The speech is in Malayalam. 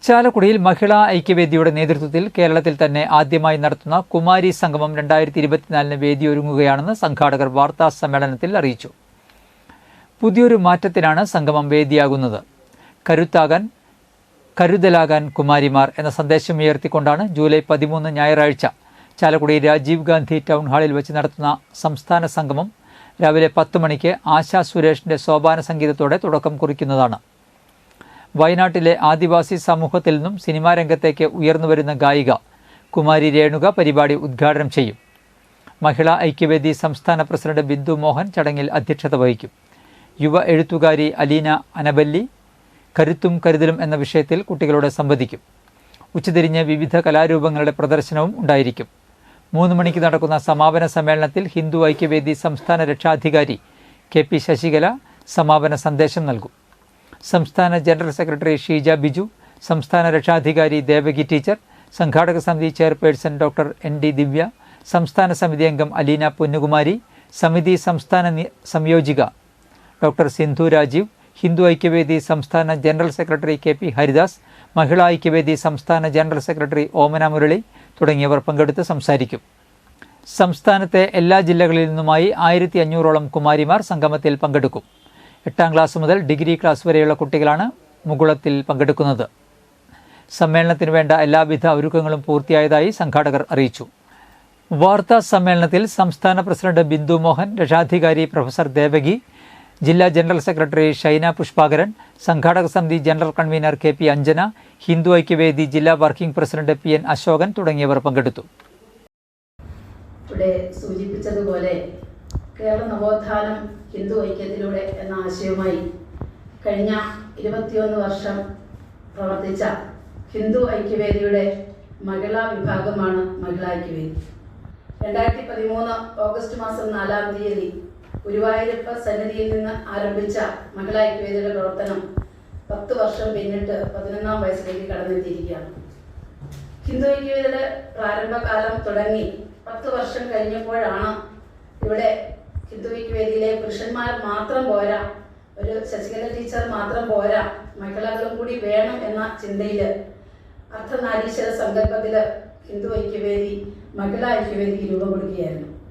ചാലക്കുടിയിൽ മഹിളാ ഐക്യവേദിയുടെ നേതൃത്വത്തിൽ കേരളത്തിൽ തന്നെ ആദ്യമായി നടത്തുന്ന കുമാരി സംഗമം 2024 വേദിയൊരുങ്ങുകയാണെന്ന് സംഘാടകർ വാർത്താ സമ്മേളനത്തിൽ അറിയിച്ചു. പുതിയൊരു മാറ്റത്തിനാണ് സംഗമം വേദിയാകുന്നത്. കരുതലാകാൻ കുമാരിമാർ എന്ന സന്ദേശം ഉയർത്തിക്കൊണ്ടാണ് ജൂലൈ 13 ഞായറാഴ്ച ചാലക്കുടി രാജീവ് ഗാന്ധി ടൗൺ ഹാളിൽ വെച്ച് നടത്തുന്ന സംസ്ഥാന സംഗമം രാവിലെ 10 മണിക്ക് ആശാ സുരേഷിന്റെ സോപാന സംഗീതത്തോടെ തുടക്കം കുറിക്കുന്നതാണ്. വയനാട്ടിലെ ആദിവാസി സമൂഹത്തിൽ നിന്നും സിനിമാ രംഗത്തേക്ക് ഉയർന്നുവരുന്ന ഗായിക കുമാരി രേണുക പരിപാടി ഉദ്ഘാടനം ചെയ്യും. മഹിളാ ഐക്യവേദി സംസ്ഥാന പ്രസിഡന്റ് ബിന്ദു മോഹൻ ചടങ്ങിൽ അധ്യക്ഷത വഹിക്കും. യുവ എഴുത്തുകാരി അലീന അനബല്ലി കരുത്തും കരുതലും എന്ന വിഷയത്തിൽ കുട്ടികളോട് സംവദിക്കും. ഉച്ചതിരിഞ്ഞ് വിവിധ കലാരൂപങ്ങളുടെ പ്രദർശനവും ഉണ്ടായിരിക്കും. 3 മണിക്ക് നടക്കുന്ന സമാപന സമ്മേളനത്തിൽ ഹിന്ദു ഐക്യവേദി സംസ്ഥാന രക്ഷാധികാരി KP ശശികല സമാപന സന്ദേശം നൽകും. സംസ്ഥാന ജനറൽ സെക്രട്ടറി ഷീജ ബിജു, സംസ്ഥാന രക്ഷാധികാരി ദേവകി ടീച്ചർ, സംഘാടക സമിതി ചെയർപേഴ്സൺ ഡോക്ടർ ND ദിവ്യ, സംസ്ഥാന സമിതി അംഗം അലീന പൊന്നുകുമാരി, സമിതി സംസ്ഥാന സംയോജിക ഡോക്ടർ സിന്ധു രാജീവ്, ഹിന്ദു ഐക്യവേദി സംസ്ഥാന ജനറൽ സെക്രട്ടറി KP ഹരിദാസ്, മഹിളാ ഐക്യവേദി സംസ്ഥാന ജനറൽ സെക്രട്ടറി ഓമന മുരളി തുടങ്ങിയവർ പങ്കെടുത്ത് സംസാരിക്കും. സംസ്ഥാനത്തെ എല്ലാ ജില്ലകളിൽ നിന്നുമായി 1500ഓളം കുമാരിമാർ സംഗമത്തിൽ പങ്കെടുക്കും. 8ാം ക്ലാസ് മുതൽ ഡിഗ്രി ക്ലാസ് വരെയുള്ള കുട്ടികളാണ് മുകുളത്തിൽ പങ്കെടുക്കുന്നത്. സമ്മേളനത്തിന് വേണ്ട എല്ലാവിധ ഒരുക്കങ്ങളും പൂർത്തിയായതായി സംഘാടകർ അറിയിച്ചു. വാർത്താ സമ്മേളനത്തിൽ സംസ്ഥാന പ്രസിഡന്റ് ബിന്ദു മോഹൻ, രക്ഷാധികാരി പ്രൊഫസർ ദേവകി, ജില്ലാ ജനറൽ സെക്രട്ടറി ഷൈന പുഷ്പാകരൻ, സംഘാടക സമിതി general convener KP Anjana, Hindu Aikyavedi ജില്ലാ വർക്കിംഗ് പ്രസിഡന്റ് PN അശോകൻ തുടങ്ങിയവർ പങ്കെടുത്തു. ഇവിടെ സൂചിപ്പിച്ചതുപോലെ കേരള നവോത്ഥാനം ഹിന്ദു ഐക്യത്തിലൂടെ എന്ന ആശയവുമായി കഴിഞ്ഞ 21 വർഷം പ്രവർത്തിച്ച ഹിന്ദു ഐക്യവേദിയുടെ മഹിളാ വിഭാഗമാണ് മഹിളാ ഐക്യവേദി. 2013 ഓഗസ്റ്റ് മാസം 4-ാം തീയതി ഗുരുവായൂരപ്പ സന്നിധിയിൽ നിന്ന് ആരംഭിച്ച മഹിളാ ഐക്യവേദിയുടെ പ്രവർത്തനം 10 വർഷം പിന്നിട്ട് 11ാം വയസ്സിലേക്ക് കടന്നെത്തിയിരിക്കുകയാണ്. ഹിന്ദു ഐക്യവേദിയുടെ പ്രാരംഭകാലം തുടങ്ങി 10 വർഷം കഴിഞ്ഞപ്പോഴാണ് ഇവിടെ ഹിന്ദു ഐക്യവേദിയിലെ പുരുഷന്മാർ മാത്രം പോരാ, ഒരു ശശികല ടീച്ചർ മാത്രം പോരാ, മഹിളകളും കൂടി വേണം എന്ന ചിന്തയിൽ അർദ്ധനാരീശ്വര സങ്കല്പത്തിൽ ഹിന്ദു ഐക്യവേദി മഹിളാ ഐക്യവേദിക്ക് രൂപം കൊടുക്കുകയായിരുന്നു.